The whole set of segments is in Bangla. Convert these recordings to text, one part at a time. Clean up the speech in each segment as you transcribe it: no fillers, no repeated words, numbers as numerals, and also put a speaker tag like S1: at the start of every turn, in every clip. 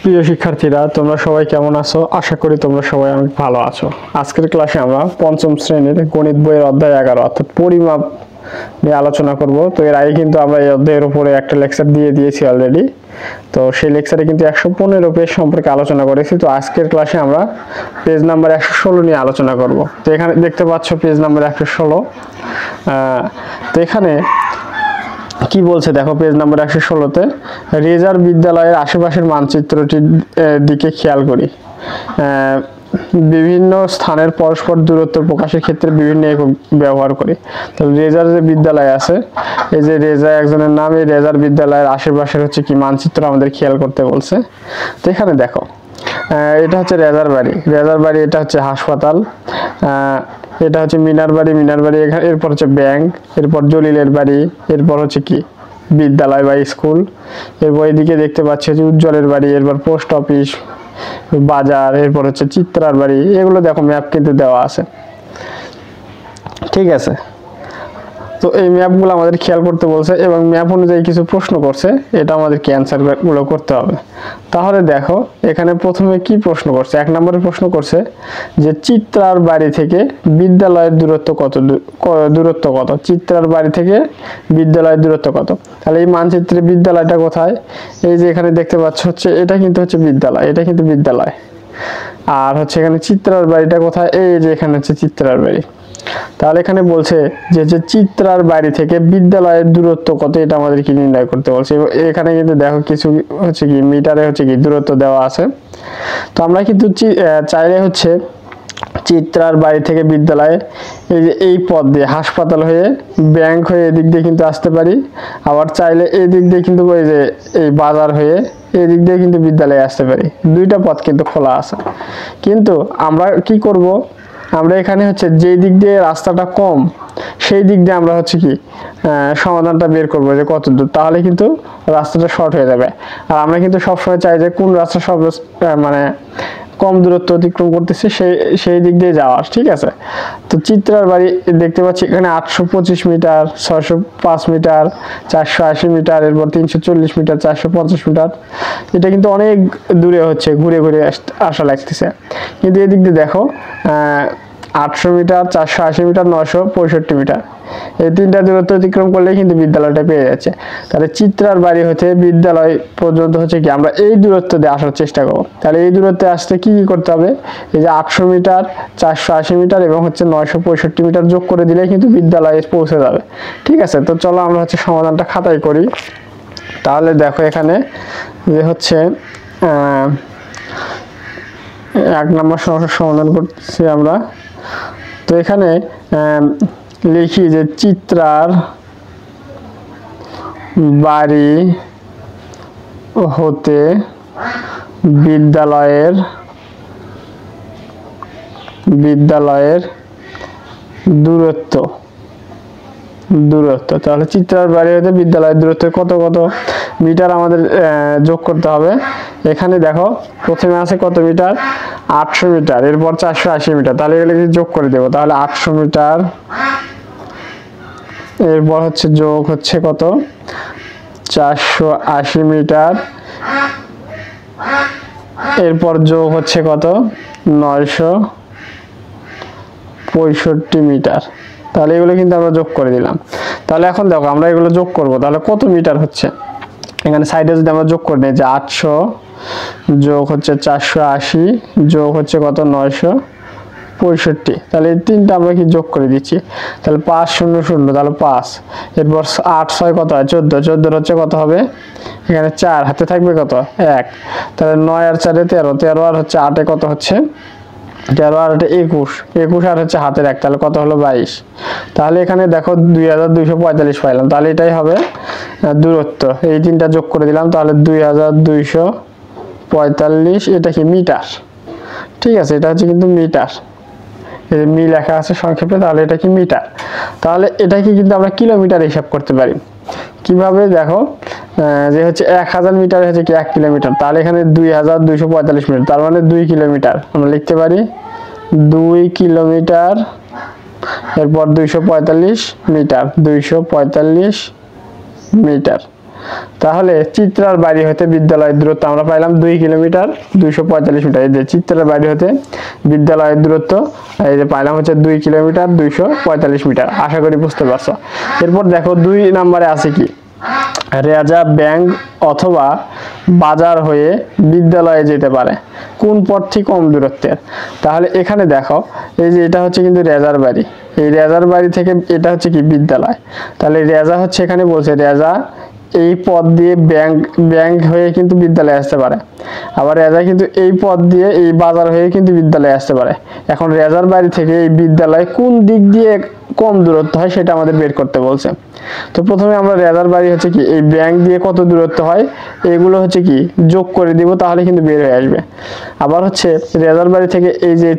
S1: প্রিয় শিক্ষার্থীরা, তোমরা সবাই কেমন আছো? আশা করি তোমরা সবাই অনেক ভালো আছো। আজকের ক্লাসে আমরা পঞ্চম শ্রেণীর গণিত বইয়ের অধ্যায় 11 অর্থাৎ পরিমাপ নিয়ে আলোচনা করব। তো এর আগে কিন্তু আমরা এই অধ্যায়ের উপরে একটা লেকচার দিয়ে দিয়েছি অলরেডি। তো সেই লেকচারে কিন্তু 115 পেজ সম্পর্কে আলোচনা করেছি। তো আজকের ক্লাসে আমরা পেজ নাম্বার 116 নিয়ে আলোচনা করব। তো এখানে দেখতে পাচ্ছ পেজ নাম্বার 116। তো এখানে কি বলছে দেখো, পেজ নাম্বার 116-তে রেজার বিদ্যালয়ের আশেপাশের মানচিত্রটির দিকে খেয়াল করি। বিভিন্ন স্থানের পরস্পর দূরত্ব প্রকাশের ক্ষেত্রে বিভিন্ন একক ব্যবহার করি। তো রেজার যে বিদ্যালয় আছে, এই যে রেজা একজনের নাম, এই রেজার বিদ্যালয়ের আশেপাশের হচ্ছে কি মানচিত্র আমাদের খেয়াল করতে বলছে। তো এখানে দেখো, এটা হচ্ছে রেজার বাড়ি, রেজার বাড়ি, এটা হচ্ছে হাসপাতাল, এটা হচ্ছে মিনার বাড়ি, মিনার বাড়ি, এরপর হচ্ছে ব্যাংক, এরপর জলিলের বাড়ি, এরপর হচ্ছে কি বিদ্যালয় বা স্কুল, এরপর এদিকে দেখতে পাচ্ছি হচ্ছে উজ্জ্বলের বাড়ি, এরপর পোস্ট অফিস, বাজার, এরপর হচ্ছে চিত্রার বাড়ি। এগুলো দেখো ম্যাপ কিন্তু দেওয়া আছে, ঠিক আছে। তো এই ম্যাপগুলো আমাদের খেয়াল করতে বলছে এবং ম্যাপ অনুযায়ী কিছু প্রশ্ন করছে, এটা আমাদেরকে অ্যান্সারগুলো করতে হবে। তাহলে দেখো এখানে প্রথমে কি প্রশ্ন করছে, 1 নম্বরের প্রশ্ন করছে যে চিত্রার বাড়ি থেকে বিদ্যালয়ের দূরত্ব কত, চিত্রার বাড়ি থেকে বিদ্যালয়ের দূরত্ব কত। তাহলে এই মানচিত্রে বিদ্যালয়টা কোথায়? এই যে এখানে দেখতে পাচ্ছ হচ্ছে এটা কিন্তু হচ্ছে বিদ্যালয়, এটা কিন্তু বিদ্যালয়। আর হচ্ছে এখানে চিত্রার বাড়িটা কোথায়? এই যে এখানে হচ্ছে চিত্রার বাড়ি। তাহলে এখানে বলছে যে চিত্রার বাড়ি থেকে বিদ্যালয়ের দূরত্ব কত, এটা আমাদের কি নির্ণয় করতে বলছে। এখানে কিন্তু দেখো কিছু হচ্ছে কি মিটারে হচ্ছে কি দূরত্ব দেওয়া আছে। তো আমরা কিন্তু চাইলে হচ্ছে চিত্রার বাড়ি থেকে বিদ্যালয়ে এই যে এই পথ দিয়ে হাসপাতাল হয়ে ব্যাংক হয়ে এদিক দিয়ে কিন্তু আসতে পারি, আবার চাইলে এই দিক দিয়ে কিন্তু ওই যে এই বাজার হয়ে এই দিক দিয়ে কিন্তু বিদ্যালয়ে আসতে পারি। দুইটা পথ কিন্তু খোলা আছে। কিন্তু আমরা কি করব, আমরা এখানে হচ্ছে যে দিক দিয়ে রাস্তাটা কম সেই দিক দিয়ে আমরা হচ্ছে কি সমাধানটা বের করবো যে কত দূর, তাহলে কিন্তু রাস্তাটা শর্ট হয়ে যাবে। আর আমরা কিন্তু সবসময় চাই যে কোন রাস্তা সব মানে কম দূরত্ব অতিক্রম করতেছে সেই দিক দিয়ে যাওয়ার, ঠিক আছে। তো চিত্রার বাড়ি দেখতে পাচ্ছি এখানে 825 মিটার, 605 মিটার, 480 মিটার, এরপর 340 মিটার, 450 মিটার। এটা কিন্তু অনেক দূরে হচ্ছে, ঘুরে ঘুরে আসা লাগতেছে। কিন্তু এদিক দিয়ে দেখো 800 মিটার, 480 মিটার, 965 মিটার, এই তিনটা দূরত্ব অতিক্রম করলে কিন্তু বিদ্যালয়টা পেয়ে যাচ্ছে। তাহলে চিত্রার বাড়ি হতে বিদ্যালয় পর্যন্ত হচ্ছে কি আমরা এই দূরত্ব দিয়ে আসার চেষ্টা করব। তাহলে এই দূরত্বে আসতে কি কি করতে হবে? এই যে 800 মিটার, 480 মিটার এবং হচ্ছে 965 মিটার যোগ করে দিলে কিন্তু বিদ্যালয়ে পৌঁছে যাবে, ঠিক আছে। তো চলো আমরা হচ্ছে সমাধানটা খাতায় করি। তাহলে দেখো এখানে যে হচ্ছে 1 নম্বর সমস্যার সমাধান করছি আমরা। তো এখানে লিখি যে চিত্রার বাড়ি হতে বিদ্যালয়ের দূরত্ব, তাহলে চিত্রার বাড়ি হতে বিদ্যালয়ের দূরত্ব কত মিটার আমাদের যোগ করতে হবে। এখানে দেখো প্রথমে আছে কত মিটার, 800 মিটার, এরপর 480 মিটার, তাহলে এগুলোকে যোগ করে দেবো। তাহলে 800 মিটার, এরপর হচ্ছে যোগ হচ্ছে কত 480 মিটার, এরপর যোগ হচ্ছে কত 965 মিটার। তাহলে এগুলো কিন্তু আমরা যোগ করে দিলাম। তাহলে এখন দেখো আমরা এগুলো যোগ করব, তাহলে কত মিটার হচ্ছে। এখানে সাইডে যদি আমরা যোগ করে নিই যে 800 যোগ হচ্ছে 480 যোগ হচ্ছে কত 965, তাহলে এই তিনটা আমরা কি যোগ করে দিচ্ছি। তাহলে 500, তাহলে 5, এরপর 8 6 কত হয় 14, 14 হচ্ছে কত হবে, এখানে 4 হাতে থাকবে কত 1, তাহলে 9 আর 4 13, 13 আর হচ্ছে 8 কত হচ্ছে 13 আর 8 21, 21 আর হচ্ছে হাতের 1, তাহলে কত হলো 22। তাহলে এখানে দেখো 2245 পাইলাম। তাহলে এটাই হবে দূরত্ব, এই তিনটা যোগ করে দিলাম, তাহলে 2245, এটা কি মিটার, ঠিক আছে। এটা হচ্ছে কিন্তু মিটার, এই যে মি লেখা আছে সংক্ষেপে, তাহলে এটা কি মিটার। তাহলে এটাকে কিন্তু আমরা কিলোমিটার হিসাব করতে পারি। কিভাবে দেখো, যে হচ্ছে 1000 মিটার হচ্ছে কি 1 কিলোমিটার, তাহলে এখানে 2245 মিটার, তার মানে 2 কিলোমিটার আমরা লিখতে পারি 2 কিলোমিটার, এরপর 245 মিটার, 245 মিটার। তাহলে চিত্রার বাড়ি হতে বিদ্যালয়ের দূরত্ব আমরা পাইলাম 2 কিলোমিটার 245 মিটার। এই যে চিত্রার বাড়ি হতে বিদ্যালয়ের দূরত্ব এই যে পাইলাম হচ্ছে 2 কিলোমিটার 245 মিটার। আশা করি বুঝতে পারছো। এরপর দেখো 2 নম্বরে আছে কি, রেজা ব্যাংক অথবা বাজার হয়ে বিদ্যালয়ে যেতে পারে কোন পথটি কম দূরত্বের। তাহলে এখানে দেখো এই যে এটা হচ্ছে কিন্তু রেজার বাড়ি, এই রেজার বাড়ি থেকে এটা হচ্ছে কি বিদ্যালয়। তাহলে রেজা হচ্ছে এখানে বলছে রেজা এই পথ দিয়ে ব্যাংক হয়ে কিন্তু বিদ্যালয়ে আসতে পারে, আবার রেজা কিন্তু এই পথ দিয়ে এই বাজার হয়ে কিন্তু বিদ্যালয়ে আসতে পারে। এখন রেজার বাড়ি থেকে এই বিদ্যালয় কোন দিক দিয়ে কম দূরত্ব হয় সেটা আমাদের বের করতে বলছে। তো প্রথমে আমরা রেজার বাড়ি হচ্ছে কি এই ব্যাংক দিয়ে কত দূরত্ব হয় এগুলো হচ্ছে কি যোগ করে দিব, তাহলে কিন্তু বের হয়ে আসবে। আবার হচ্ছে রেজার বাড়ি থেকে এই যে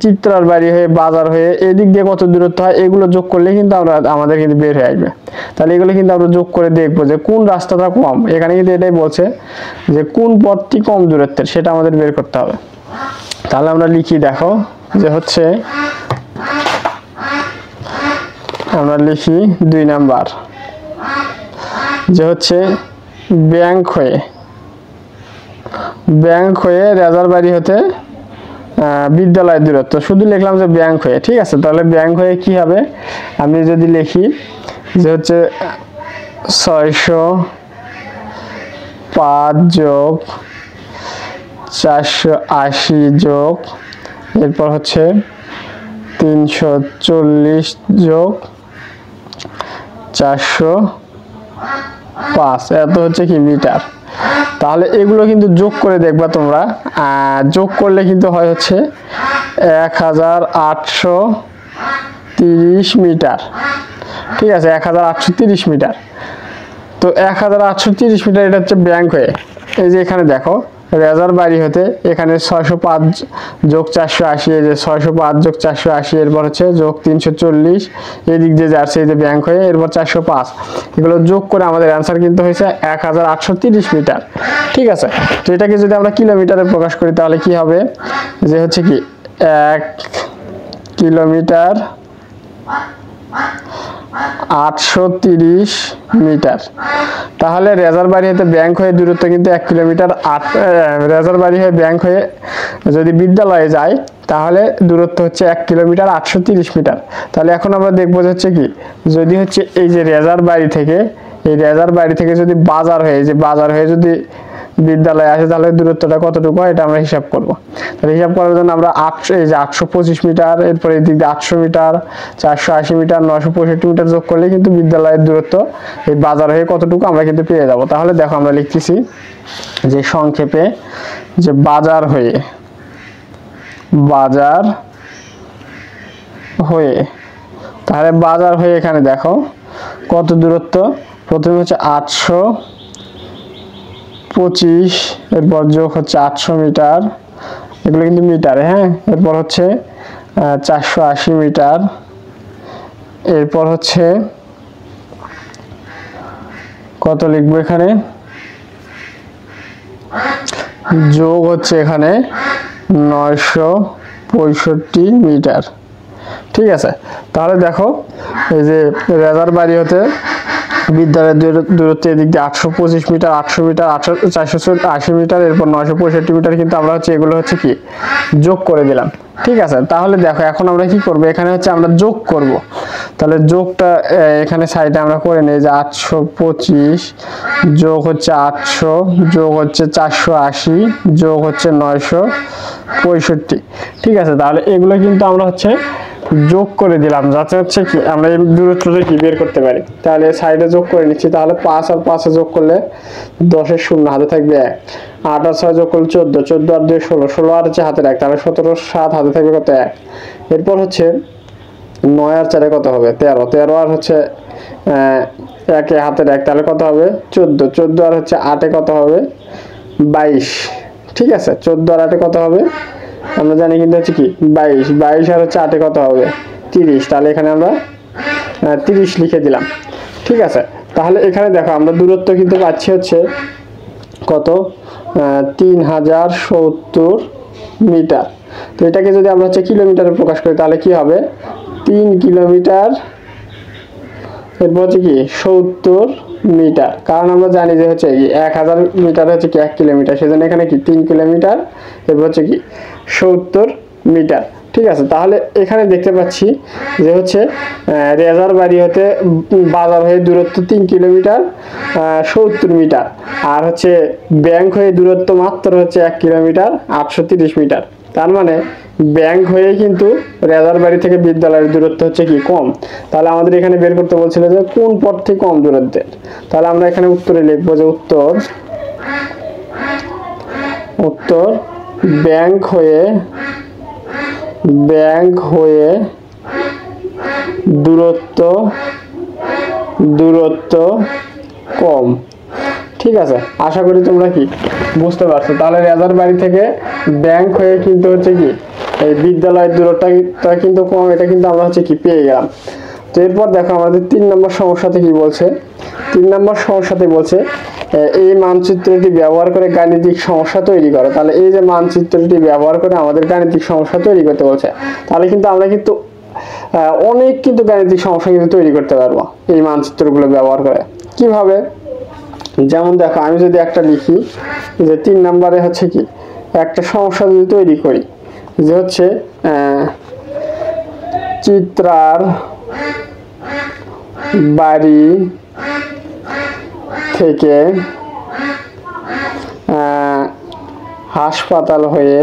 S1: চিত্রার বাড়ি হয়ে বাজার হয়ে এই দিক দিয়ে কত দূরত্ব হয় এগুলো যোগ করলে কিন্তু আমাদের কিন্তু বের হয়ে আসবে। তাহলে এগুলো কিন্তু আমরা যোগ করে দেখবো যে কোন রাস্তাটা কম। এখানে কিন্তু এটাই বলছে যে কোন পথটি কম দূরত্বের সেটা আমাদের বের করতে হবে। তাহলে আমরা লিখি, দেখো যে হচ্ছে আমরা লিখি 2 নাম্বার যে হচ্ছে ব্যাংক হয়ে রেজার বাড়ি হতে বিদ্যালয়ের দূরত্ব, শুধু লিখলাম যে ব্যাংক হয়ে। ঠিক আছে, তাহলে ব্যাংক হয়ে কি হবে, আমি যদি লিখি যে হচ্ছে 605 যোগ 480 যোগ এরপর হচ্ছে 340 যোগ 405 এত হচ্ছে কি মিটার। তাহলে এগুলো কিন্তু যোগ করে দেখবা তোমরা, যোগ করলে কিন্তু হয় হচ্ছে 1830 মিটার। ঠিক আছে, 1830 মিটার। তো 1830 মিটার এটা হচ্ছে ব্যাংক হয়ে। এই যে এখানে দেখো রেজার বাড়ি হতে এখানে 605 যোগ 480, এই যে 605 যোগ 480 এরপর হচ্ছে যোগ 340 এদিক দিয়ে যাচ্ছে এই যে ব্যাংক হয়ে এরপর 405, এগুলো যোগ করে আমাদের অ্যান্সার কিন্তু হয়েছে 1830 মিটার। ঠিক আছে, তো এটাকে যদি আমরা কিলোমিটারে প্রকাশ করি তাহলে কি হবে যে হচ্ছে কি 1 কিলোমিটার 830 মিটার। তাহলে রেজার বাড়ি হতে ব্যাংক হয়ে দূরত্ব কিন্তু 1 কিলোমিটার। রেজার বাড়ি হয়ে ব্যাংক হয়ে যদি বিদ্যালয়ে যায় তাহলে দূরত্ব হচ্ছে 1 কিলোমিটার 830 মিটার। তাহলে এখন আমরা দেখবো হচ্ছে কি যদি হচ্ছে এই যে রেজার বাড়ি থেকে যদি বাজার হয়ে যদি বিদ্যালয়ে আসে তাহলে দূরত্বটা কতটুকু হয় এটা আমরা হিসাব করব। তাহলে হিসাব করার জন্য আমরা 825 মিটার, এরপরে এই দিক দিয়ে 800 মিটার, 480 মিটার, 965 মিটার যোগ করলে কিন্তু বিদ্যালয়ের দূরত্ব এই বাজার হয়ে কতটুকু আমরা কিন্তু পেয়ে যাব। তাহলে দেখো আমরা লিখতেছি যে সংক্ষেপে যে বাজার তাহলে বাজার হয়ে এখানে দেখো কত দূরত্ব, প্রথমে হচ্ছে 825 এরপর যোগ হচ্ছে 800 মিটার, এগুলো কিন্তু মিটারে, হ্যাঁ। এরপর হচ্ছে 480 মিটার, এরপর হচ্ছে কত লিখবো এখানে যোগ হচ্ছে এখানে 965 মিটার। ঠিক আছে, তাহলে দেখো এই যে রেজার বাড়ি হতে বিদ্যালয়ের দূরত্ব এদিক দিয়ে 825 মিটার, 800 মিটার, 480 মিটার, এরপর 965 মিটার কিন্তু আমরা হচ্ছে এগুলো হচ্ছে কি যোগ করে দিলাম। ঠিক আছে, তাহলে দেখো এখন আমরা কি করব, এখানে হচ্ছে আমরা যোগ করব। তাহলে যোগটা এখানে সাইডে আমরা করে নেই যে 825 যোগ হচ্ছে 800 যোগ হচ্ছে 480 যোগ হচ্ছে 965। ঠিক আছে, তাহলে এগুলো কিন্তু আমরা হচ্ছে যোগ করে দিলাম যাতে হচ্ছে কি আমরা এই দূরত্বটা কি বের করতে পারি। তাহলে সাইডে যোগ করে নিচ্ছি, তাহলে 5 আর 5 যোগ করলে 10 এর শূন্য হাতে থাকবে 1, 8 আর 6 যোগ করলে 14, 14 আর 2 16, 16 আর হচ্ছে হাতে 1, তাহলে 17 7 হাতে থাকবে কত 1। এরপর হচ্ছে 9 আর 4 কত হবে 13, 13 আর হচ্ছে 1 হাতে 1, তাহলে কত হবে 14, 14 আর হচ্ছে 8 কত হবে 22। ঠিক আছে, 14 আর 8 কত হবে আমরা জানি কিন্তু হচ্ছে কি 22, 22 আর হচ্ছে 8 কত হবে 30, তাহলে এখানে আমরা 30 লিখে দিলাম। ঠিক আছে, তাহলে এখানে দেখো আমরা দূরত্ব কিন্তু পাচ্ছি হচ্ছে কত 3070 মিটার। তো এটাকে যদি আমরা হচ্ছে কিলোমিটারে প্রকাশ করি তাহলে কি হবে 3 কিলোমিটার এরপর হচ্ছে কি 70 মিটার, কারণ আমরা জানি যে হচ্ছে কি 1000 মিটার হচ্ছে কি 1 কিলোমিটার, সেজন্য এখানে কি 3 কিলোমিটার, এরপর হচ্ছে কি 70 মিটার। ঠিক আছে, তাহলে এখানে দেখতে পাচ্ছি যে হচ্ছে রেজার বাড়ি হতে বাজার হয়ে দূরত্ব 3 কিলোমিটার 70 মিটার, আর হচ্ছে ব্যাংক হয়ে দূরত্ব মাত্র হচ্ছে 1 কিলোমিটার 830 মিটার। তার মানে ব্যাংক হয়ে কিন্তু রেজার বাড়ি থেকে বিদ্যালয়ের দূরত্ব হচ্ছে কি কম। তাহলে আমাদের এখানে বের করতে বলছিল যে কোন পথটি কম দূরত্বের। তাহলে আমরা এখানে উত্তরে লিখবো যে উত্তর ব্যাংক হয়ে দূরত্ব কম। ঠিক আছে, আশা করি তোমরা কি বুঝতে পারছো। তাহলে রেজার বাড়ি থেকে ব্যাংক হয়ে কিন্তু হচ্ছে কি এই বিদ্যালয়ের দূরত্বটা কিন্তু কম, এটা কিন্তু আমরা হচ্ছে কি পেয়ে গেলাম। তো এরপর দেখো আমাদের 3 নম্বর সমস্যাতে কি বলছে। 3 নম্বর সমস্যাতে বলছে এই মানচিত্রটি ব্যবহার করে গাণিতিক সমস্যা তৈরি করো। তাহলে এই যে মানচিত্রটি ব্যবহার করে আমাদের গাণিতিক সমস্যা তৈরি করতে বলছে, তাহলে কিন্তু আমরা কিন্তু অনেক কিন্তু গাণিতিক সমস্যা কিন্তু তৈরি করতে পারবো এই মানচিত্রগুলো ব্যবহার করে। কিভাবে? যেমন দেখো, আমি যদি একটা লিখি যে 3 নম্বরে হচ্ছে কি একটা সমস্যা যদি তৈরি করি যে হচ্ছে চিত্রার বাড়ি থেকে হাসপাতাল হয়ে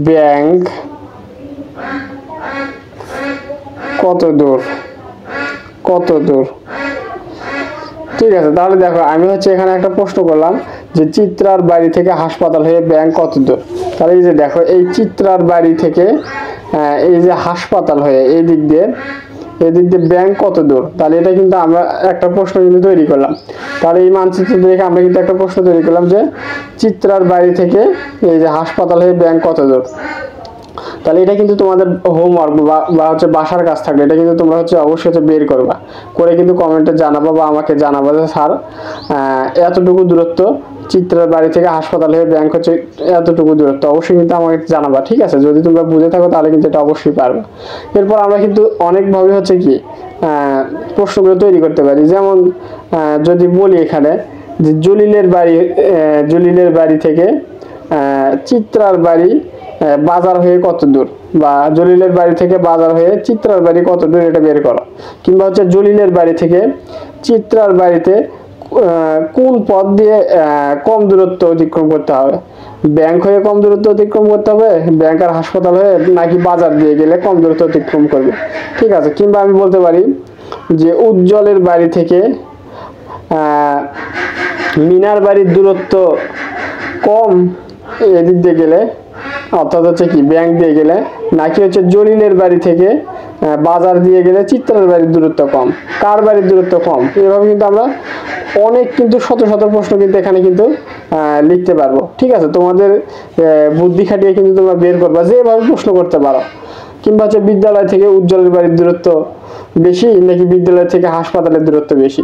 S1: ব্যাংক কত দূর। ঠিক আছে, তাহলে দেখো আমি হচ্ছে এখানে একটা প্রশ্ন করলাম যে চিত্রার বাড়ি থেকে হাসপাতাল হয়ে ব্যাংক কত দূর। তাহলে এই যে দেখো, এই চিত্রার বাড়ি থেকে এই যে হাসপাতাল হয়ে এই দিক দিয়ে ব্যাংক কত দূর। তাহলে এটা কিন্তু আমরা একটা প্রশ্ন কিন্তু তৈরি করলাম। তাহলে এই মানচিত্র দেখে আমরা কিন্তু একটা প্রশ্ন তৈরি করলাম যে চিত্রার বাড়ি থেকে এই যে হাসপাতাল হয়ে ব্যাংক কত দূর। তাহলে এটা কিন্তু তোমাদের হোমওয়ার্ক বা হচ্ছে বাসার কাজ থাকলে এটা কিন্তু তোমরা হচ্ছে অবশ্যই বের করবা, করে কিন্তু কমেন্টে জানাবা বা আমাকে জানাবা যে স্যার এতটুকু দূরত্ব চিত্রার বাড়ি থেকে হাসপাতাল হয়ে ব্যাংক হচ্ছে এতটুকু দূরত্ব, অবশ্যই কিন্তু আমাকে জানাবা। ঠিক আছে, যদি তোমরা বুঝে থাকো তাহলে কিন্তু এটা অবশ্যই পারবে। এরপর আমরা কিন্তু অনেকভাবে হচ্ছে কি প্রশ্নগুলো তৈরি করতে পারি। যেমন যদি বলি এখানে যে জলিলের বাড়ি থেকে চিত্রার বাড়ি বাজার হয়ে কত দূর, বা জলিলের বাড়ি থেকে বাজার হয়ে চিত্রার বাড়ি কত দূর, এটা বের করো। কিংবা হচ্ছে জলিলের বাড়ি থেকে চিত্রার বাড়িতে কোন পথ দিয়ে কম দূরত্ব অতিক্রম করতে হবে। ব্যাংক হয়ে কম দূরত্ব অতিক্রম করতে হবে, ব্যাংক আর হাসপাতাল হয়ে, নাকি বাজার দিয়ে গেলে কম দূরত্ব অতিক্রম করবে। ঠিক আছে, কিংবা আমি বলতে পারি যে উজ্জ্বলের বাড়ি থেকে মিনার বাড়ির দূরত্ব কম এদিক দিয়ে গেলে, অর্থাৎ হচ্ছে কি ব্যাংক দিয়ে গেলে, নাকি হচ্ছে জলিলের বাড়ি থেকে বাজার দিয়ে গেলে চিত্রার বাড়ির দূরত্ব কম, কার বাড়ির দূরত্ব কম। এভাবে কিন্তু আমরা অনেক কিন্তু শত প্রশ্ন কিন্তু এখানে কিন্তু লিখতে পারবো। ঠিক আছে, তোমাদের বুদ্ধি খাটিয়ে কিন্তু তোমরা বের করবা, যেভাবে প্রশ্ন করতে পারো। কিংবা হচ্ছে বিদ্যালয় থেকে উজ্জ্বলের বাড়ির দূরত্ব বেশি, নাকি বিদ্যালয় থেকে হাসপাতালের দূরত্ব বেশি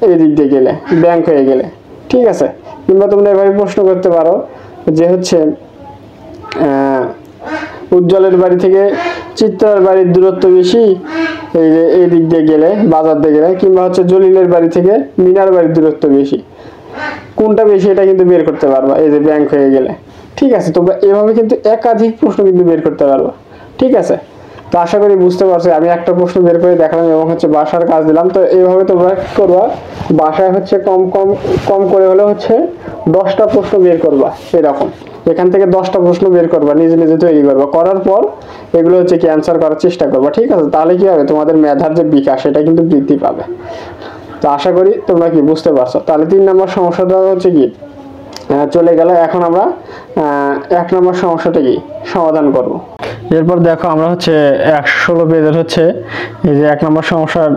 S1: এই দিক দিয়ে গেলে, ব্যাংক হয়ে গেলে। ঠিক আছে, কিংবা তোমরা এভাবে প্রশ্ন করতে পারো যে হচ্ছে উজ্জ্বলের বাড়ি থেকে চিত্রার বাড়ির দূরত্ব বেশি এই যে এই দিক দিয়ে গেলে, বাজার দিয়ে গেলে, কিংবা হচ্ছে জলিলের বাড়ি থেকে মিনার বাড়ির দূরত্ব বেশি, কোনটা বেশি এটা কিন্তু বের করতে পারবা এই যে ব্যাংক হয়ে গেলে। ঠিক আছে, তোমরা এভাবে কিন্তু একাধিক প্রশ্ন কিন্তু বের করতে পারবা। ঠিক আছে, তো আশা করি বুঝতে পারছো। আমি একটা প্রশ্ন বের করে দেখালাম এবং হচ্ছে বাসার কাজ দিলাম। তো এইভাবে তোমরা কি করবা, বাসায় হচ্ছে কম করে হলে হচ্ছে 10টা প্রশ্ন বের করবা। এরকম এখান থেকে 10টা প্রশ্ন বের করবা, নিজে তৈরি করবা, করার পর এগুলো হচ্ছে কি অ্যান্সার করার চেষ্টা করবা। ঠিক আছে, তাহলে কি হবে, তোমাদের মেধার যে বিকাশ সেটা কিন্তু বৃদ্ধি পাবে। তো আশা করি তোমরা কি বুঝতে পারছো। তাহলে 3 নম্বর সমস্যাটা হচ্ছে কি চলে গেল। এখন আমরা 1 নম্বর সমস্যাটা কি সমাধান করব। এরপর দেখো আমরা হচ্ছে 116 পেজের হচ্ছে এই যে 1 নম্বর সমস্যার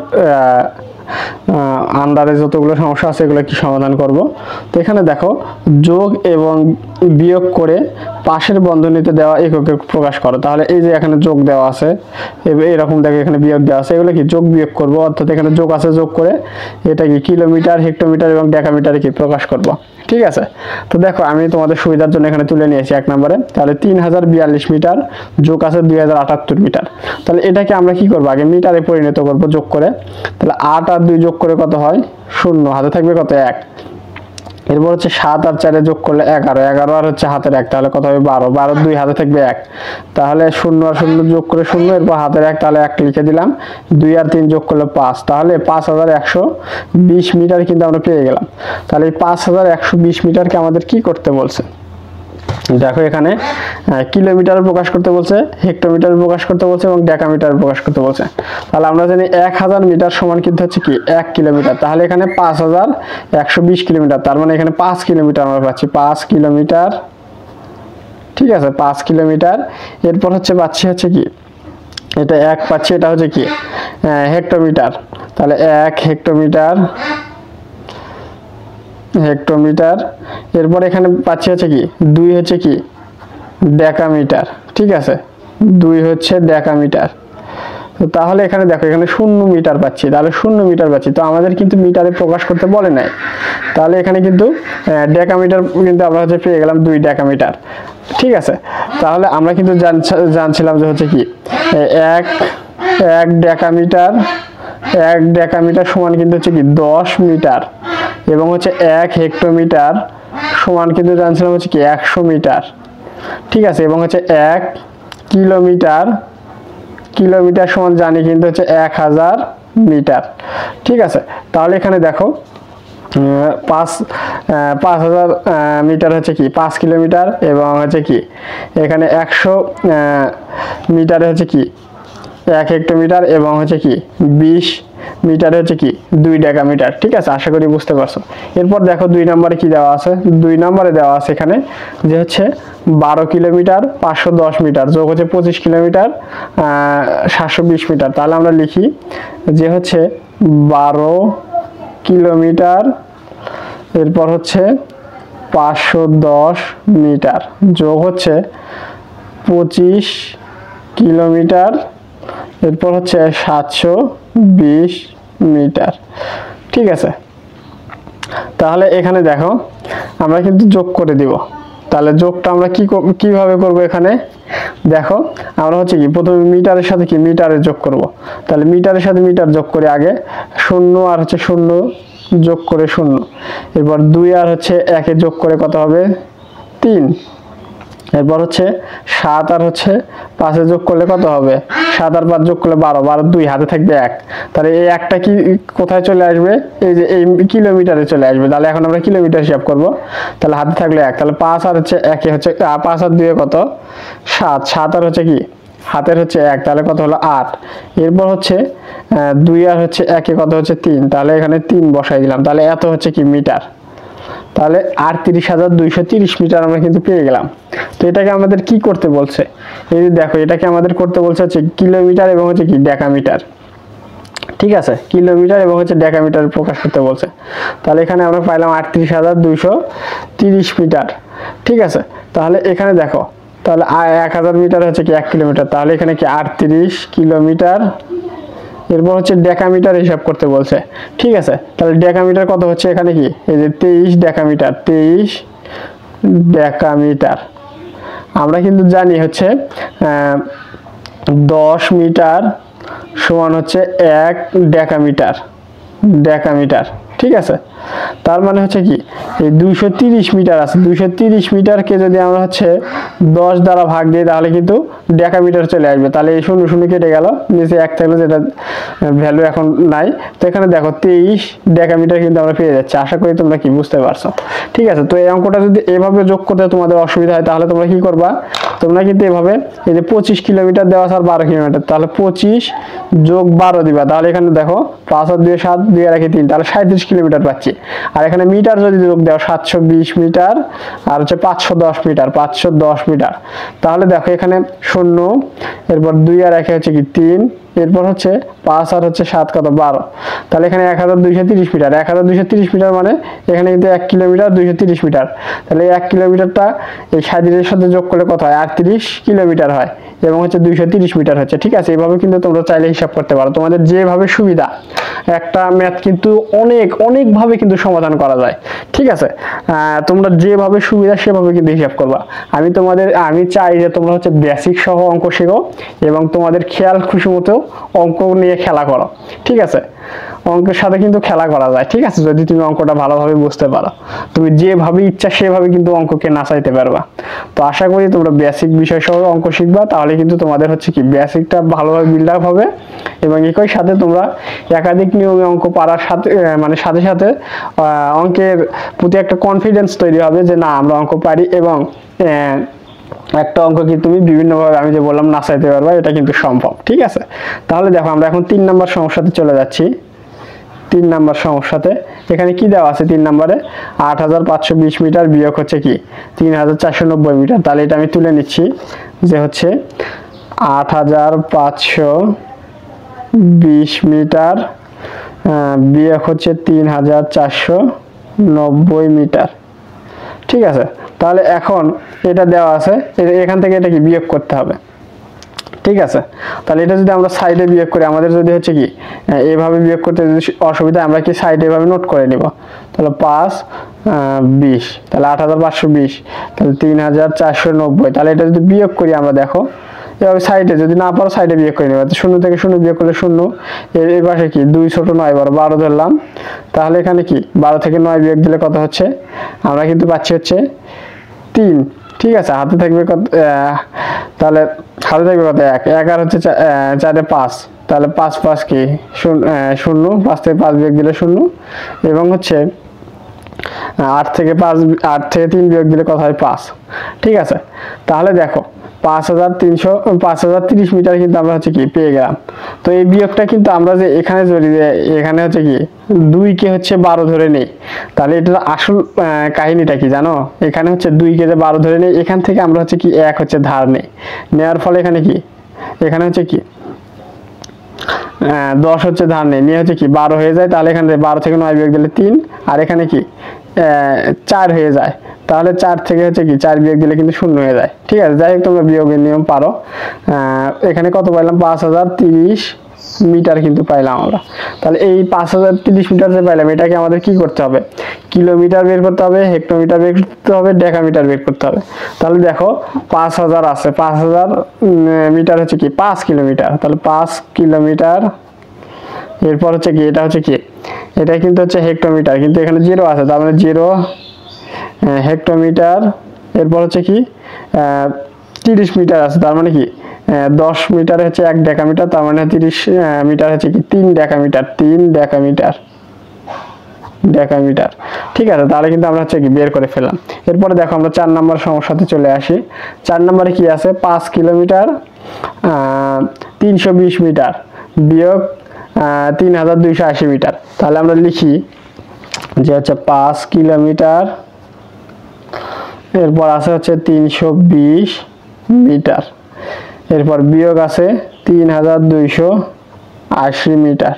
S1: আন্ডারে যতগুলো সমস্যা আছে এগুলো কি সমাধান করব। তো এখানে দেখো যোগ এবং বিয়োগ করে পাশের বন্ধনীতে দেওয়া এককে প্রকাশ করো। তাহলে এই যে এখানে যোগ দেওয়া আছে, এরকম দেখো এখানে বিয়োগ দেওয়া আছে, এগুলো কি যোগ বিয়োগ করব, অর্থাৎ এখানে যোগ আছে, যোগ করে এটা কি কিলোমিটার, হেক্টোমিটার এবং ডেকামিটারে কি প্রকাশ করব। ঠিক আছে, তো দেখো আমি তোমাদের সুবিধার জন্য এখানে তুলে নিয়েছি 1 নম্বরে। তাহলে 3042 মিটার যোগ আছে 2078 মিটার। তাহলে এটাকে আমরা কি করব, আগে মিটারে পরিণত করব যোগ করে। তাহলে 8 আর 2 যোগ করে কত হয় 0, হাতে থাকবে কত 1। এরপর হচ্ছে 7 আর 4 যোগ করলে 11, 11 আর হচ্ছে হাতের 1, তাহলে কত হবে 12, 12 2 হাতে থাকবে 1, তাহলে 0 আর 0 যোগ করে 0, এরপর হাতের 1, তাহলে 1 লিখে দিলাম। 2 আর 3 যোগ করলে 5, তাহলে 5120 মিটার কিন্তু আমরা পেয়ে গেলাম। তাহলে এই 5120 মিটারকে আমাদের কি করতে বলছে, দেখো এখানে কিলোমিটার প্রকাশ করতে বলছে, হেক্টোমিটার প্রকাশ করতে বলছে এবং ডেকামিটার প্রকাশ করতে বলছে। তাহলে আমরা জানি 1000 মিটার সমান কিন্তু হচ্ছে কি 1 কিলোমিটার। তাহলে এখানে 5120 কিলোমিটার, তার মানে এখানে 5 কিলোমিটার আমরা পাচ্ছি, 5 কিলোমিটার। ঠিক আছে, 5 কিলোমিটার। এরপর হচ্ছে পাচ্ছি হচ্ছে কি, এটা 1 পাচ্ছি, এটা হচ্ছে কি হেক্টোমিটার। তাহলে 1 হেক্টোমিটার, হেক্টোমিটার। এরপর এখানে পাচ্ছি হচ্ছে কি 2 হচ্ছে কি ডেকামিটার। ঠিক আছে, 2 হচ্ছে ডেকামিটার। তো তাহলে এখানে দেখো এখানে 0 মিটার পাচ্ছি, তাহলে 0 মিটার পাচ্ছি। তো আমাদের কিন্তু মিটারে প্রকাশ করতে বলে নাই, তাহলে এখানে কিন্তু ডেকামিটার কিন্তু আমরা হচ্ছে পেয়ে গেলাম 2 ডেকামিটার। ঠিক আছে, তাহলে আমরা কিন্তু জানছিলাম যে হচ্ছে কি 1 ডেকামিটার, 1 ডেকামিটার সমান কিন্তু হচ্ছে কি 10 মিটার, এবং হচ্ছে 1 হেক্টোমিটার সমান কিন্তু জানছিলাম হচ্ছে কি 100 মিটার। ঠিক আছে, এবং হচ্ছে 1 কিলোমিটার, কিলোমিটার সমান জানি কিন্তু হচ্ছে 1000 মিটার। ঠিক আছে, তাহলে এখানে দেখো 5000 মিটার হচ্ছে কি 5 কিলোমিটার, এবং হচ্ছে কি এখানে 100 মিটারে হচ্ছে কি 1 হেক্টোমিটার, এবং হচ্ছে কি 20 মিটারে হচ্ছে কি 2 ডেকামিটার। ঠিক আছে, আশা করি বুঝতে পারছো। এরপর দেখো 2 নম্বরে কি দেওয়া আছে, 2 নম্বরে দেওয়া আছে এখানে যে হচ্ছে 12 কিলোমিটার 510 মিটার যোগ হচ্ছে 25 কিলোমিটার 720 মিটার। তাহলে আমরা লিখি যে হচ্ছে 12 কিলোমিটার, এরপর হচ্ছে 510 মিটার যোগ হচ্ছে 25 কিলোমিটার, এরপর হচ্ছে 720 মিটার। ঠিক আছে, তাহলে এখানে দেখো আমরা কিন্তু যোগ করে দিব। তাহলে যোগটা আমরা কিভাবে করব, এখানে দেখো আমরা হচ্ছে কি প্রথমে মিটারের সাথে কি মিটারে যোগ করব। তাহলে মিটারের সাথে মিটার যোগ করে আগে 0 আর হচ্ছে 0 যোগ করে 0, এরপর 2 আর হচ্ছে 1 যোগ করে কত হবে 3, এরপর হচ্ছে 7 আর হচ্ছে 5 যোগ করলে কত হবে, 7 আর 5 যোগ করলে 12, 12 2 হাতে থাকবে 1, তাহলে এই একটা কি কোথায় চলে আসবে, এই যে এই কিলোমিটারে চলে আসবে। তাহলে এখন আমরা কিলোমিটার হিসাব করব। তাহলে হাতে থাকলে 1, তাহলে 5 আর হচ্ছে 1 হচ্ছে 5 আর 2 কত 7, 7 আর হচ্ছে কি হাতের হচ্ছে 1, তাহলে কত হলো 8। এরপর হচ্ছে 2 আর হচ্ছে 1 কত হচ্ছে 3, তাহলে এখানে 3 বসাই দিলাম। তাহলে এত হচ্ছে কি মিটার, তাহলে 38230 মিটার আমরা কিন্তু পেয়ে গেলাম। তো এটাকে আমাদের কি করতে বলছে, এই যে দেখো এটাকে আমাদের করতে বলছে হচ্ছে কিলোমিটার এবং হচ্ছে কি ডেকামিটার। ঠিক আছে, কিলোমিটার এবং হচ্ছে ডেকামিটার প্রকাশ করতে বলছে। তাহলে এখানে আমরা পাইলাম 38230 মিটার। ঠিক আছে, তাহলে এখানে দেখো তাহলে 1000 মিটার হচ্ছে কি 1 কিলোমিটার, তাহলে এখানে কি 38 কিলোমিটার। এরপর হচ্ছে ডেকামিটার হিসাব করতে বলছে। ঠিক আছে, তাহলে ডেকামিটার কত হচ্ছে এখানে কি এই যে 23 ডেকামিটার, 23 ডেকামিটার। আমরা কিন্তু জানি হচ্ছে 10 মিটার সমান হচ্ছে 1 ডেকামিটার, ডেকামিটার। ঠিক আছে, তার মানে হচ্ছে কি এই 230 মিটার আছে, 230 মিটারকে যদি আমরা হচ্ছে 10 দ্বারা ভাগ দিই তাহলে কিন্তু ডেকামিটার চলে আসবে। তাহলে এই 0 0 কেটে গেল, নিচে 1 থাকলো যেটা ভ্যালু এখন নাই। তো এখানে দেখো 23 ডেকামিটার কিন্তু আমরা পেয়ে যাচ্ছি। আশা করি তোমরা কি বুঝতে পারছো। ঠিক আছে, তো এই অঙ্কটা যদি এভাবে যোগ করতে তোমাদের অসুবিধা হয় তাহলে তোমরা কি করবা, তোমরা কিন্তু এভাবে এই যে 25 কিলোমিটার দেওয়া আছে আর 12 কিলোমিটার, তাহলে 25 যোগ 12 দিবা। তাহলে এখানে দেখো 5 আর 2 7, 2 আর 1 3, তাহলে 37 কিলোমিটার পাচ্ছি। আর এখানে মিটার যদি যোগ দাও 720 মিটার আর হচ্ছে 510 মিটার, 510 মিটার। তাহলে দেখো এখানে 0, এরপর 2 আর 1 হচ্ছে কি 3, এরপর হচ্ছে 5 আর হচ্ছে 7 কত 12, তাহলে এখানে 1230 মিটার। 1230 মিটার মানে এখানে কিন্তু 1 কিলোমিটার 230 মিটার, তাহলে 1 কিলোমিটারটা এই 37 সাথে যোগ করলে কত হয় 38 কিলোমিটার হয়, এবং হচ্ছে 230 মিটার হচ্ছে। ঠিক আছে, এইভাবে কিন্তু তোমরা চাইলে হিসাব করতে পারো, তোমাদের যেভাবে সুবিধা। একটা ম্যাথ কিন্তু অনেকভাবে কিন্তু সমাধান করা যায়। ঠিক আছে, তোমরা যেভাবে সুবিধা সেভাবে কিন্তু হিসাব করবা। আমি চাই যে তোমরা হচ্ছে বেসিক সহ অঙ্ক শেখো এবং তোমাদের খেয়াল খুশি মতো অঙ্ক নিয়ে খেলা করো। ঠিক আছে, অঙ্কের সাথে কিন্তু খেলা করা যায়। ঠিক আছে, যদি তুমি অঙ্কটা ভালোভাবে বুঝতে পারো, তুমি যেভাবে ইচ্ছা সেভাবে কিন্তু অঙ্ককে নাচাইতে পারবা। তো আশা করি তোমরা বেসিক বিষয় সহ অঙ্ক শিখবা, তাহলে কিন্তু তোমাদের হচ্ছে কি বেসিকটা ভালোভাবে বিল্ড আপ হবে, এবং একই সাথে তোমরা একাধিক নিয়মে অঙ্ক পারার সাথে সাথে সাথে অঙ্কের প্রতি একটা কনফিডেন্স তৈরি হবে যে না আমরা অঙ্ক পারি, এবং একটা অঙ্ক কি তুমি বিভিন্নভাবে আমি যে বললাম নাচাইতে পারবা, এটা কিন্তু সম্ভব। ঠিক আছে, তাহলে দেখো আমরা এখন 3 নাম্বার সমস্যাতে চলে যাচ্ছি। 3 নাম্বার সমস্যাতে এখানে কি দেওয়া আছে? 3 নম্বরে 8520 মিটার বিয়োগ হচ্ছে কি 3490 মিটার। তাহলে এটা আমি তুলে নিচ্ছি যে হচ্ছে 8520 মিটার বিয়োগ হচ্ছে 3490 মিটার। ঠিক আছে, তাহলে এখন এটা দেওয়া আছে, এখান থেকে এটা কি বিয়োগ করতে হবে। ঠিক আছে, তাহলে এটা যদি আমরা সাইডে বিয়োগ করি, আমাদের যদি হচ্ছে কি এভাবে বিয়োগ করতে যদি অসুবিধা, আমরা কি সাইডে এভাবে নোট করে নিব। তাহলে 520, তাহলে 8520, তাহলে 3490, তাহলে এটা যদি বিয়োগ করি আমরা, দেখো এভাবে সাইডে, যদি না পারো সাইডে বিয়োগ করে নেবে। 0 থেকে 0 বিয়োগ করলে 0, এর পাশে কি 2 ছোট 9 বড় 12 ধরলাম, তাহলে এখানে কি 12 থেকে 9 বিয়োগ দিলে কত হচ্ছে? আমরা কিন্তু পাচ্ছি হচ্ছে 3। ঠিক আছে, হাতে থাকবে কত? তাহলে হাতে থাকবে কত? 1 আর হচ্ছে 4 এ 5, তাহলে 5 5 কি 0, 5 থেকে 5 বিয়োগ দিলে 0, এবং হচ্ছে 8 থেকে 3 বিয়োগ দিলে কত হয়? 5। ঠিক আছে, তাহলে দেখো 5030 মিটার কিন্তু আমরা হচ্ছে কি পেয়ে গেলাম। তো এই বিয়োগটা কিন্তু আমরা যে এখানে যদি এখানে হচ্ছে কি 2 কে হচ্ছে 12 ধরে নেই, তাহলে এটার আসল কাহিনীটা কি জানো? এখানে হচ্ছে 2 কে যে 12 ধরে নেই, এখান থেকে আমরা হচ্ছে কি 1 হচ্ছে ধার নেই, নেওয়ার ফলে এখানে কি হচ্ছে কি 10 হচ্ছে ধার নেই, নিয়ে হচ্ছে কি 12 হয়ে যায়। তাহলে এখানে 12 থেকে 9 বিয়োগ দিলে 3, আর এখানে কি 4 হয়ে যায়। তাহলে 4 থেকে হচ্ছে কি 4 বিয়োগ দিলে কিন্তু 0 হয়ে যায়। ঠিক আছে, যাই হোক তোমরা বিয়োগের নিয়ম পারো। এখানে কত পাইলাম? 5030 মিটার কিন্তু পাইলাম আমরা। তাহলে এই 5030 মিটার যে পাইলাম, এটাকে আমাদের কি করতে হবে? কিলোমিটার বের করতে হবে, হেক্টোমিটার বের করতে হবে, ডেকামিটার বের করতে হবে। তাহলে দেখো 5000 আছে, 5000 মিটার হচ্ছে কি 5 কিলোমিটার, তাহলে 5 কিলোমিটার। এরপর হচ্ছে কি এটা হচ্ছে কি, এটা কিন্তু হচ্ছে হেক্টোমিটার, কিন্তু এখানে 0 আছে, তার মানে 0 হেক্টোমিটার। এরপর হচ্ছে কি 30 মিটার আছে, তার মানে কি 10 মিটার হচ্ছে 1 ডেকামিটার, তার মানে 30 মিটার হচ্ছে কি 3 ডেকামিটার, 3 ডেকামিটার। ঠিক আছে, তাহলে কিন্তু আমরা হচ্ছে কি বের করে ফেললাম। এরপরে দেখো আমরা 4 নম্বর সমস্যাতে চলে আসি। 4 নম্বরে কি আছে? 5 কিলোমিটার 320 মিটার বিয়োগ 3280 মিটার। তাহলে আমরা লিখি যে হচ্ছে 5 কিলোমিটার, এরপর আছে হচ্ছে 320 মিটার, এরপর বিয়োগ আছে 3280 মিটার।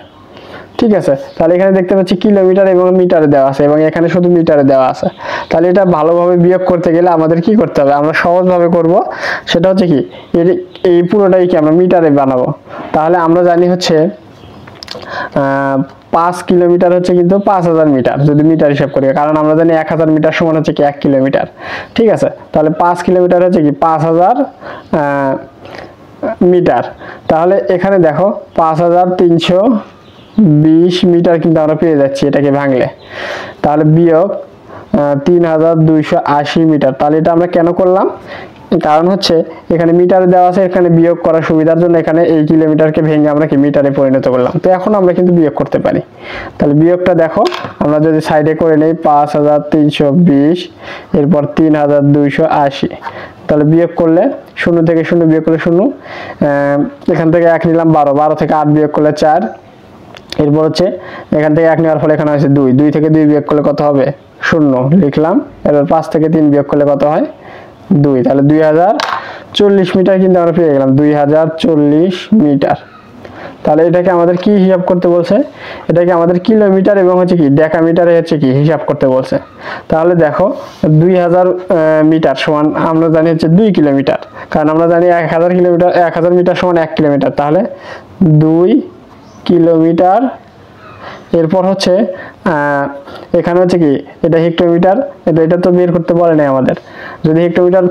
S1: ঠিক আছে, তাহলে এখানে দেখতে পাচ্ছি কিলোমিটার এবং মিটারে দেওয়া আছে, এবং এখানে শুধু মিটারে দেওয়া আছে। তাহলে এটা ভালোভাবে বিয়োগ করতে গেলে আমাদের কি করতে হবে? আমরা সহজভাবে করব, সেটা হচ্ছে কি এই পুরোটাই কি আমরা মিটারে বানাবো। তাহলে আমরা জানি হচ্ছে 5 কিলোমিটার হচ্ছে কিন্তু 5000 মিটার, যদি মিটার হিসাব করি, কারণ আমরা জানি 1000 মিটার সমান হচ্ছে কি 1 কিলোমিটার। ঠিক আছে, তাহলে 5 কিলোমিটার হচ্ছে কি 5000 মিটার। তাহলে এখানে দেখো 5320 মিটার কিন্তু আমরা পেয়ে যাচ্ছি এটাকে ভাঙলে। তাহলে বিয়োগ 3280 মিটার। তাহলে এটা আমরা কেন করলাম? কারণ হচ্ছে এখানে মিটারে দেওয়া আছে, এখানে বিয়োগ করার সুবিধার জন্য এখানে এই কিলোমিটারকে ভেঙে আমরা কি মিটারে পরিণত করলাম। তো এখন আমরা কিন্তু বিয়োগ করতে পারি। তাহলে বিয়োগটা দেখো আমরা যদি সাইডে করে নেই 5320, এরপর 3280, তাহলে বিয়োগ করলে 0 থেকে 0 বিয়োগ করলে 0, এখান থেকে 1 নিলাম 12, 12 থেকে 8 বিয়োগ করলে 4, এরপর হচ্ছে এখান থেকে 1 নেওয়ার ফলে এখানে আছে 2, 2 থেকে 2 বিয়োগ করলে কত হবে? 0 লিখলাম। এরপর 5 থেকে 3 বিয়োগ করলে কত হয়? 2, তাহলে 2040 মিটার কিন্তু আমরা পেয়ে গেলাম, 2040 মিটার। তাহলে এটাকে আমাদের কি হিসাব করতে বলছে, এটাকে আমাদের কিলোমিটার এবং হচ্ছে কি ডেকামিটারে হচ্ছে কি হিসাব করতে বলছে। তাহলে দেখো 2000 মিটার সমান আমরা জানি হচ্ছে 2 কিলোমিটার, কারণ আমরা জানি 1000 কিলোমিটার 1000 মিটার সমান 1 কিলোমিটার, তাহলে 2 কিলোমিটার। এরপর হচ্ছে এখানে হচ্ছে কি এটা হেক্টোমিটার, এটা তো বের করতে বলে নাই আমাদের। যদি হেক্টোমিটার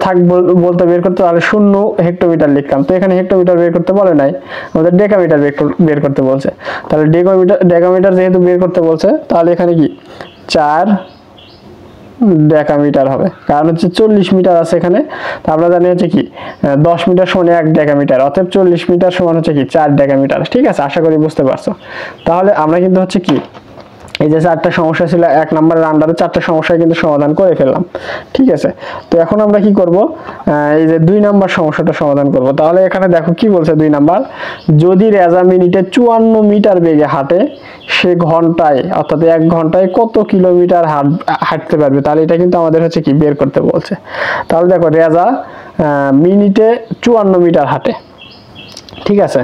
S1: বলতে বের করতে তাহলে 0 হেক্টোমিটার লিখতাম, তো এখানে হেক্টোমিটার বের করতে বলে নাই, আমাদের ডেকামিটার বের করতে বলছে। তাহলে ডেকামিটার যেহেতু বের করতে বলছে তাহলে এখানে কি 4 ডেকামিটার হবে, কারণ হচ্ছে 40 মিটার আছে এখানে। তো আমরা জানি হচ্ছে কি 10 মিটার সমান 1 ডেকামিটার, অতএব 40 মিটার সমান হচ্ছে কি 4 ডেকামিটার। ঠিক আছে, আশা করি বুঝতে পারছো। তাহলে আমরা কিন্তু হচ্ছে কি এই যে 4টা সমস্যা ছিল 1 নম্বরের আন্ডারে 4টা সমস্যা কিন্তু সমাধান করে ফেললাম। ঠিক আছে, তো এখন আমরা কি করব, এই যে 2 নাম্বার সমস্যাটা সমাধান করব। তাহলে এখানে দেখো কি বলছে 2 নাম্বার, যদি রেজা মিনিটে 54 মিটার বেগে হাঁটে, সে ঘন্টায় অর্থাৎ 1 ঘন্টায় কত কিলোমিটার হাঁটতে পারবে। তাহলে এটা কিন্তু আমাদের হচ্ছে কি বের করতে বলছে। তাহলে দেখো রেজা মিনিটে 54 মিটার হাঁটে। ঠিক আছে,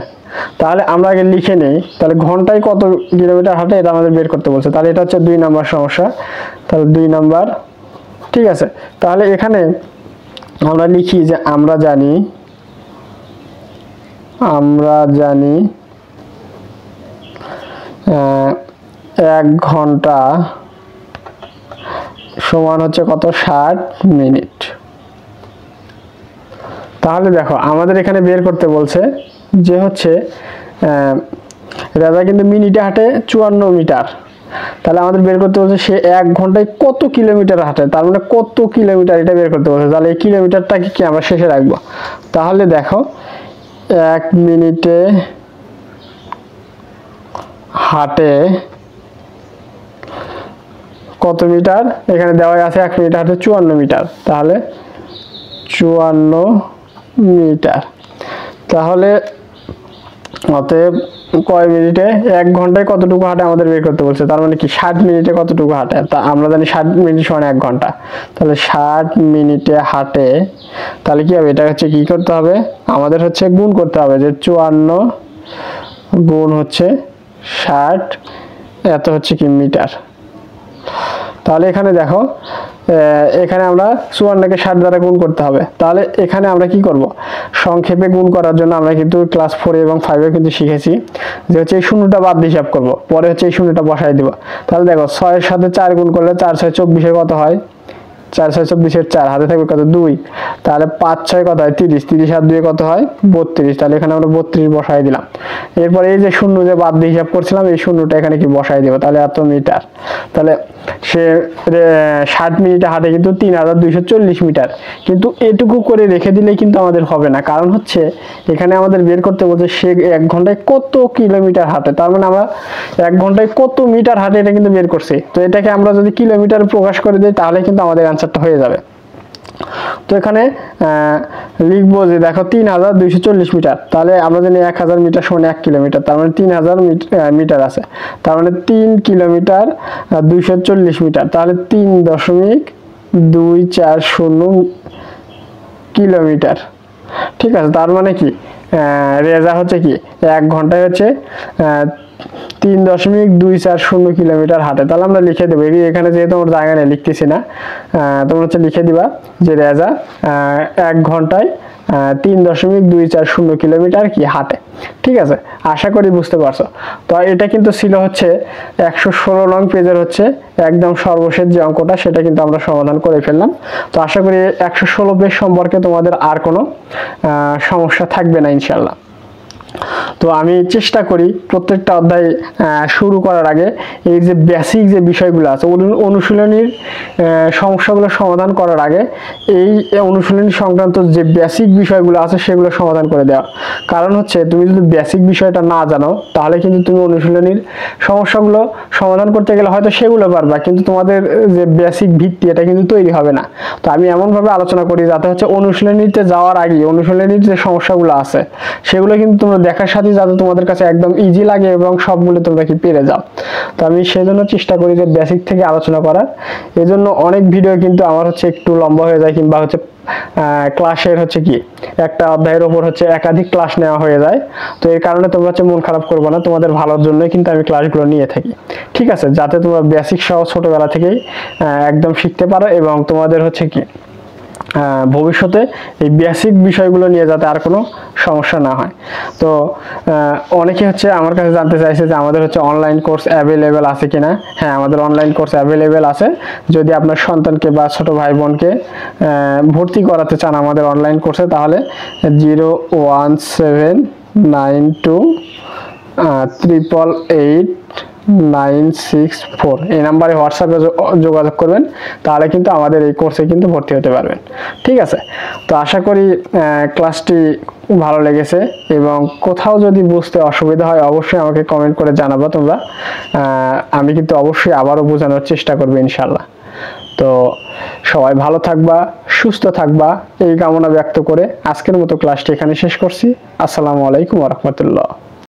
S1: তাহলে আমরা আগে লিখে নেই, তাহলে ঘন্টায় কত কিলোমিটার হাঁটে এটা আমাদের বের করতে বলছে। তাহলে এটা হচ্ছে 2 নাম্বার সমস্যা, তাহলে 2 নাম্বার। ঠিক আছে, তাহলে এখানে আমরা লিখি যে আমরা জানি 1 ঘন্টা সমান হচ্ছে কত 60 মিনিট। তাহলে দেখো আমাদের এখানে বের করতে বলছে যে হচ্ছে রাজা কিন্তু মিনিটে হাঁটে 54 মিটার, তাহলে আমাদের বের করতে বলছে সে 1 ঘন্টায় কত কিলোমিটার হাঁটে, তার মানে কত কিলোমিটার এটা বের করতে বলছে। তাহলে এই কিলোমিটারটাকে কি আমরা শেষে রাখবো। তাহলে দেখো 1 মিনিটে হাঁটে কত মিটার, এখানে দেওয়া আছে 1 মিনিট হাঁটে 54 মিটার, তাহলে 54 মিটার। তাহলে অতএব কয় মিনিটে 1 ঘন্টায় কতটুকু হাঁটে আমাদের বের করতে বলছে, তার মানে কি 60 মিনিটে কতটুকু হাঁটে। তা আমরা জানি 60 মিনিট সমান 1 ঘন্টা, তাহলে 60 মিনিটে হাঁটে। তাহলে কি হবে, এটা হচ্ছে কি করতে হবে, আমাদের হচ্ছে গুণ করতে হবে, যে 54 গুণ হচ্ছে 60, এত হচ্ছে কি মিটার। তাহলে এখানে দেখো এখানে আমরা 54কে 60 দ্বারা গুণ করতে হবে। তাহলে এখানে আমরা কি করব, সংক্ষেপে গুণ করার জন্য আমরা কিন্তু ক্লাস 4 এবং 5 এ কিন্তু শিখেছি যে হচ্ছে এই শূন্যটা বাদ দিয়ে হিসাব করব, পরে হচ্ছে এই শূন্যটা বসাই দিব। তাহলে দেখো 6 এর সাথে 4 গুণ করলে 4 6 24 এর কত হয়, 4 6 24 এর 4 হাতে থাকবে কত 2, তাহলে 5 6 কত হয় 30, 30 আর 2 কত হয় 32, তাহলে এখানে আমরা 32 বসাই দিলাম। এরপর এই যে শূন্য যে বাদ দিয়ে হিসাব করছিলাম এই শূন্যটা এখানে কি বসাই দেব, তাহলে এত মিটার। তাহলে সে 60 মিনিটে হাঁটে কিন্তু 3240 মিটার, কিন্তু এটুকু করে রেখে দিলেই কিন্তু আমাদের হবে না, কারণ হচ্ছে এখানে আমাদের বের করতে বলছে সে 1 ঘন্টায় কত কিলোমিটার হাঁটে, তার মানে আমরা 1 ঘন্টায় কত মিটার হাঁটে এটা কিন্তু বের করছি। তো এটাকে আমরা যদি কিলোমিটারে প্রকাশ করে দিই তাহলে কিন্তু আমাদের অ্যান্সারটা হয়ে যাবে। তো এখানে লিখবো যে দেখো 3240 মিটার, তাহলে আমরা জানি 1000 মিটার সমান 1 কিলোমিটার, তার মানে 3000 মিটার আছে, তার মানে 3 কিলোমিটার 240 মিটার, তাহলে 3.240 কিলোমিটার। ঠিক আছে, তার মানে কি রেজা হচ্ছে কি 1 ঘন্টায় হচ্ছে 3.240 কিলোমিটার হাঁটে। তাহলে আমরা লিখে দেবো, এখানে যেহেতু আমার জায়গা নেই লিখতেছি না, তোমরা হচ্ছে লিখে দিবা যে রেজা 1 ঘন্টায় 3.240 কিলোমিটার কি হাঁটে। ঠিক আছে, আশা করি বুঝতে পারছো। তো এটা কিন্তু ছিল হচ্ছে 116 নং পেজের হচ্ছে একদম সর্বশেষ যে অঙ্কটা, সেটা কিন্তু আমরা সমাধান করে ফেললাম। তো আশা করি 116 পেজ সম্পর্কে তোমাদের আর কোনো সমস্যা থাকবে না ইনশাল্লাহ। তো আমি চেষ্টা করি প্রত্যেকটা অধ্যায় শুরু করার আগে এই যে বেসিক যে বিষয়গুলো আছে অনুশীলনীর সমস্যাগুলো সমাধান করার আগে এই অনুশীলনী সংক্রান্ত যে বেসিক বিষয়গুলো আছে সেগুলো সমাধান করে দেওয়া। কারণ হচ্ছে তুমি যদি বেসিক বিষয়টা না জানো তাহলে কিন্তু তুমি অনুশীলনীর সমস্যাগুলো সমাধান করতে গেলে হয়তো সেগুলো পারবা, কিন্তু তোমাদের যে বেসিক ভিত্তি এটা কিন্তু তৈরি হবে না। তো আমি এমনভাবে আলোচনা করি যাতে হচ্ছে অনুশীলনীতে যাওয়ার আগে অনুশীলনীর যে সমস্যাগুলো আছে সেগুলো কিন্তু তোমরা দেখার সাথে যাতে তোমাদের কাছে একদম ইজি লাগে এবং সবগুলো তোমরা কি পেরে যাও। তো আমি সেজন্য চেষ্টা করি যে বেসিক থেকে আলোচনা করার। এজন্য অনেক ভিডিও কিন্তু আমার হচ্ছে একটু লম্বা হয়ে যায়, কিংবা হচ্ছে ক্লাসের হচ্ছে কি একটা অধ্যায়ের উপর হচ্ছে একাধিক ক্লাস নেওয়া হয়ে যায়। তো এই কারণে তোমরা হচ্ছে মন খারাপ করবে না, তোমাদের ভালোর জন্যই কিন্তু আমি ক্লাসগুলো নিয়ে থাকি, ঠিক আছে, যাতে তোমরা বেসিক সহ ছোটবেলা থেকেই একদম শিখতে পারো এবং তোমাদের হচ্ছে কি ভবিষ্যতে এই বেসিক বিষয়গুলো নিয়ে যাতে আর কোনো সমস্যা না হয়। তো অনেকে হচ্ছে আমার কাছে জানতে চাইছে যে আমাদের হচ্ছে অনলাইন কোর্স অ্যাভেলেবেল আছে কিনা। হ্যাঁ, আমাদের অনলাইন কোর্স অ্যাভেলেবেল আছে। যদি আপনার সন্তানকে বা ছোট ভাই বোনকে ভর্তি করাতে চান আমাদের অনলাইন কোর্সে, তাহলে 01792888964 এই নাম্বারে হোয়াটসঅ্যাপে যোগাযোগ করবেন, তাহলে কিন্তু আমাদের এই কোর্সে কিন্তু ভর্তি হতে পারবেন, ঠিক আছে। তো আশা করি ক্লাসটি ভালো লেগেছে, এবং কোথাও যদি বুঝতে অসুবিধা হয় অবশ্যই আমাকে কমেন্ট করে জানাবো তোমরা। আমি কিন্তু অবশ্যই আবারও বোঝানোর চেষ্টা করবো ইনশাল্লাহ। তো সবাই ভালো থাকবা, সুস্থ থাকবা, এই কামনা ব্যক্ত করে আজকের মতো ক্লাসটি এখানে শেষ করছি। আসসালামু আলাইকুম ওয়া রাহমাতুল্লাহ।